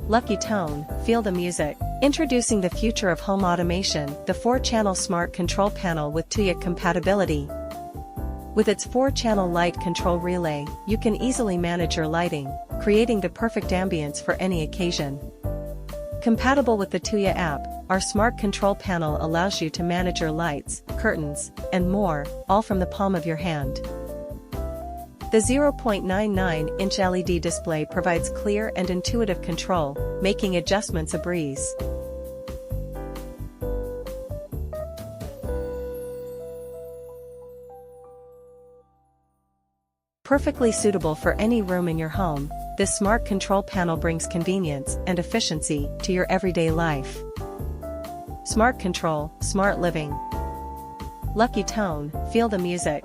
Lucky tone, feel the music. Introducing the future of home automation, the 4-channel smart control panel with Tuya compatibility. With its 4-channel light control relay, you can easily manage your lighting, creating the perfect ambience for any occasion. Compatible with the Tuya app, our smart control panel allows you to manage your lights, curtains, and more, all from the palm of your hand. The 0.99-inch LED display provides clear and intuitive control, making adjustments a breeze. Perfectly suitable for any room in your home, this smart control panel brings convenience and efficiency to your everyday life. Smart control, smart living. Lucky tone, feel the music.